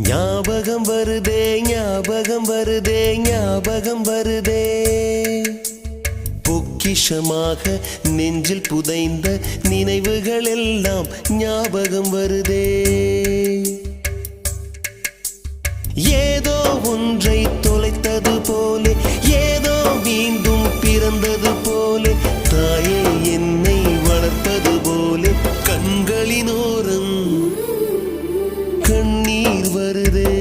ஞாபகம் வருதே ஞாபகம் வருதே ஞாபகம் வருதே பொக்கிஷமாக நெஞ்சில் புதைந்த நினைவுகள் எல்லாம் ஞாபகம் வருதே ஏதோ ஒன்றை தொலைத்தது போலே ஏதோ மீண்டும் பிறந்தது போலே தாயே என்னை வளர்ப்பது போலே கண்களினோரம் கண்ணீர் வருதே